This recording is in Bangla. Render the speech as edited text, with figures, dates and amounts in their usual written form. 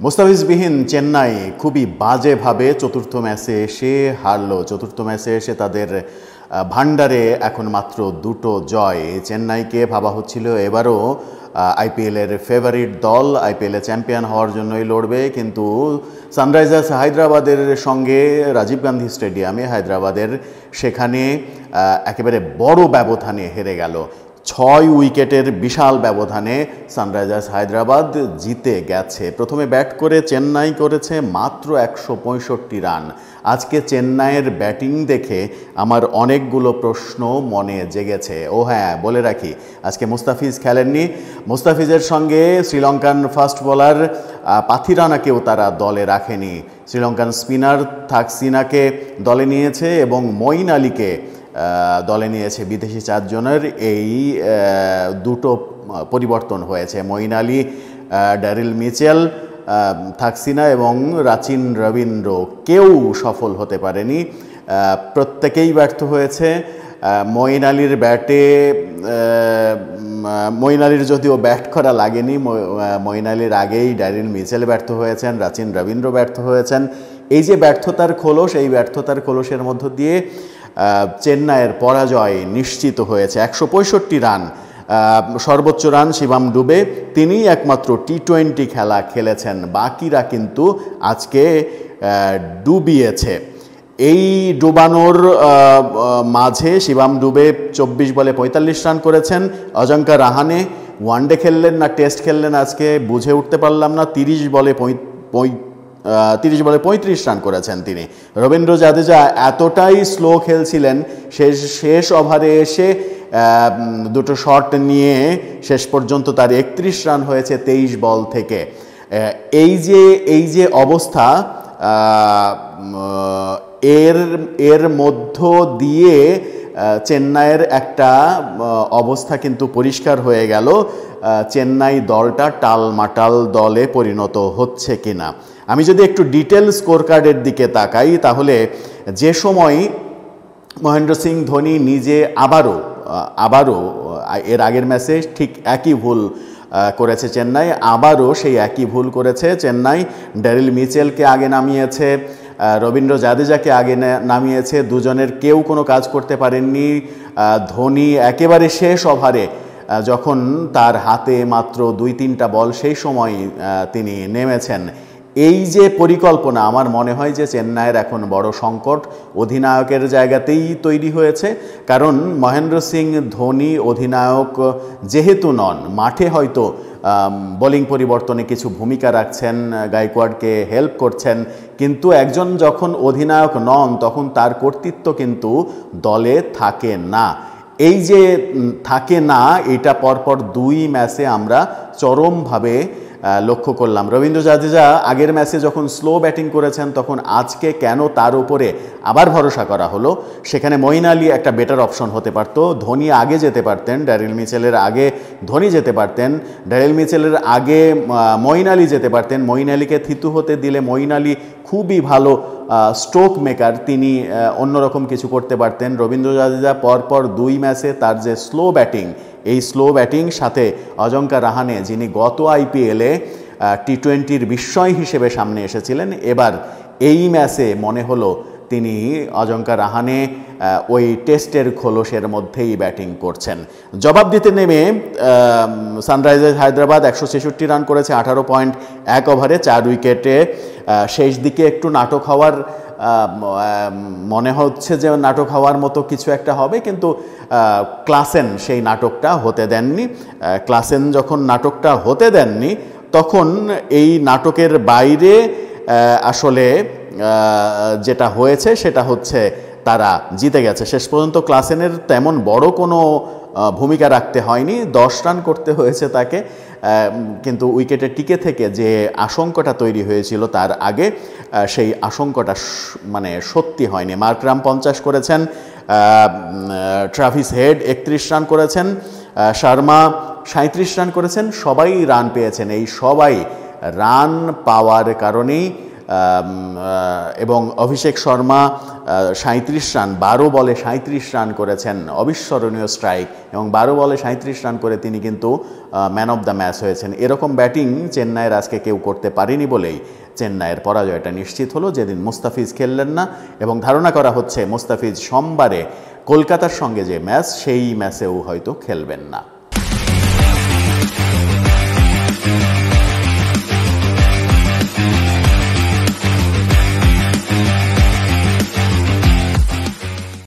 মুস্তাফিজবিহীন চেন্নাই খুবই বাজেভাবে চতুর্থ ম্যাচে এসে হারল। চতুর্থ ম্যাচে এসে তাদের ভান্ডারে এখন মাত্র দুটো জয়। চেন্নাইকে ভাবা হচ্ছিল এবারও আইপিএলের ফেভারিট দল, আইপিএলে চ্যাম্পিয়ন হওয়ার জন্যই লড়বে, কিন্তু সানরাইজার্স হায়দ্রাবাদের সঙ্গে রাজীব গান্ধী স্টেডিয়ামে হায়দ্রাবাদের সেখানে একেবারে বড় ব্যবধানে হেরে গেল। 6 উইকেটের বিশাল ব্যবধানে সানরাইজার্স হায়দ্রাবাদ জিতে গেছে। প্রথমে ব্যাট করে চেন্নাই করেছে মাত্র 165 রান। আজকে চেন্নাইয়ের ব্যাটিং দেখে আমার অনেকগুলো প্রশ্ন মনে জেগেছে। ও হ্যাঁ, বলে রাখি আজকে মুস্তাফিজ খেলেননি। মুস্তাফিজের সঙ্গে শ্রীলঙ্কান ফাস্ট বোলার পাথিরানাকেও তারা দলে রাখেনি। শ্রীলঙ্কান স্পিনার থাকসিনাকে দলে নিয়েছে এবং মঈন আলীকে দলে নিয়েছে। বিদেশি 4 জনের এই দুটো পরিবর্তন হয়েছে। মঈন আলী, ড্যারিল মিচেল, থাকসিনা এবং রাচিন রবীন্দ্র কেউ সফল হতে পারেনি, প্রত্যেকেই ব্যর্থ হয়েছে। মঈন আলীর ব্যাটে মঈন আলীর যদিও ব্যাট করা লাগেনি, মঈন আলীর আগেই ড্যারিল মিচেল ব্যর্থ হয়েছেন, রাচিন রবীন্দ্র ব্যর্থ হয়েছেন। এই যে ব্যর্থতার খোলস, এই ব্যর্থতার খোলসের মধ্য দিয়ে চেন্নাইয়ের পরাজয় নিশ্চিত হয়েছে। 165 রান, সর্বোচ্চ রান শিবাম ডুবে, তিনিই একমাত্র টি20 খেলা খেলেছেন, বাকিরা কিন্তু আজকে ডুবিয়েছে। এই ডুবানোর মাঝে শিবাম ডুবে 24 বলে 45 রান করেছেন। অজঙ্কা রাহানে ওয়ানডে খেললেন না টেস্ট খেললেন আজকে বুঝে উঠতে পারলাম না, 30 বলে 35 রান করেছেন তিনি। রবীন্দ্র জাদেজা এতটাই স্লো খেলছিলেন, শেষ ওভারে এসে দুটো শট নিয়ে শেষ পর্যন্ত তার 31 রান হয়েছে 23 বল থেকে। এই যে অবস্থা, এর মধ্য দিয়ে চেন্নাইয়ের একটা অবস্থা কিন্তু পরিষ্কার হয়ে গেল, চেন্নাই দলটা টালমাটাল দলে পরিণত হচ্ছে কিনা। আমি যদি একটু ডিটেল স্কোর কার্ডের দিকে তাকাই, তাহলে যে সময় মহেন্দ্র সিং ধোনি নিজে আবারও এর আগের ম্যাচে ঠিক একই ভুল করেছে চেন্নাই, আবারও সেই একই ভুল করেছে চেন্নাই। ড্যারিল মিচেলকে আগে নামিয়েছে, রবীন্দ্র জাদেজাকে আগে নামিয়েছে, দুজনের কেউ কোনো কাজ করতে পারেননি। ধোনি একেবারে শেষ ওভারে যখন তার হাতে মাত্র 2-3টা বল, সেই সময় তিনি নেমেছেন। এই যে পরিকল্পনা, আমার মনে হয় যে চেন্নাইয়ের এখন বড় সংকট অধিনায়কের জায়গাতেই তৈরি হয়েছে। কারণ মহেন্দ্র সিং ধোনি অধিনায়ক যেহেতু নন, মাঠে হয়তো বোলিং পরিবর্তনে কিছু ভূমিকা রাখছেন, গায়কোয়াড়কে হেল্প করছেন, কিন্তু একজন যখন অধিনায়ক নন তখন তার কর্তৃত্ব কিন্তু দলে থাকে না। এই যে থাকে না, এটা পরপর 2 ম্যাচে আমরা চরমভাবে লক্ষ্য করলাম। রবীন্দ্র জাদেজা আগের ম্যাচে যখন স্লো ব্যাটিং করেছেন, তখন আজকে কেন তার উপরে আবার ভরসা করা হলো? সেখানে মঈন আলী একটা বেটার অপশন হতে পারত। ধোনি আগে যেতে পারতেন, ড্যারিল মিচেলের আগে ধোনি যেতে পারতেন, ড্যারিল মিচেলের আগে মঈন আলী যেতে পারতেন। মঈন আলীকে থিতু হতে দিলে মঈন আলী খুবই ভালো স্ট্রোক মেকার, তিনি অন্যরকম কিছু করতে পারতেন। রবীন্দ্র জাদেজা পরপর 2 ম্যাচে তার যে স্লো ব্যাটিং, এই স্লো ব্যাটিং সাথে অজঙ্কা রাহানে, যিনি গত আইপিএলে টি20-র বিস্ময় হিসেবে সামনে এসেছিলেন, এবার এই ম্যাচে মনে হলো তিনি অজঙ্কা রাহানে ওই টেস্টের খোলসের মধ্যেই ব্যাটিং করছেন। জবাব দিতে নেমে সানরাইজার্স হায়দ্রাবাদ 166 রান করেছে 18.1 ওভারে 4 উইকেটে। শেষ দিকে একটু নাটক হওয়ার মনে হচ্ছে যে নাটক হওয়ার মতো কিছু একটা হবে, কিন্তু ক্লাসেন সেই নাটকটা হতে দেননি। ক্লাসেন যখন নাটকটা হতে দেননি, তখন এই নাটকের বাইরে আসলে যেটা হয়েছে সেটা হচ্ছে তারা জিতে গেছে। শেষ পর্যন্ত ক্লাসেনের তেমন বড় কোনো ভূমিকা রাখতে হয়নি, 10 রান করতে হয়েছে তাকে, কিন্তু উইকেটে টিকে থেকে যে আশঙ্কাটা তৈরি হয়েছিল তার আগে, সেই আশঙ্কাটা মানে সত্যি হয়নি। মার্করাম 50 করেছেন, ট্রাভিস হেড 31 রান করেছেন, শর্মা 37 রান করেছেন, সবাই রান পেয়েছেন। এই সবাই রান পাওয়ার কারণেই এবং অভিষেক শর্মা 37 রান, 12 বলে 37 রান করেছেন, অবিস্মরণীয় স্ট্রাইক, এবং 12 বলে 37 রান করে তিনি কিন্তু ম্যান অফ দ্য ম্যাচ হয়েছেন। এরকম ব্যাটিং চেন্নাইয়ের আজকে কেউ করতে পারেনি বলেই চেন্নাইয়ের পরাজয়টা নিশ্চিত হলো, যেদিন মুস্তাফিজ খেললেন না, এবং ধারণা করা হচ্ছে মুস্তাফিজ সোমবারে কলকাতার সঙ্গে যে ম্যাচ, সেই ম্যাচেও হয়তো খেলবেন না।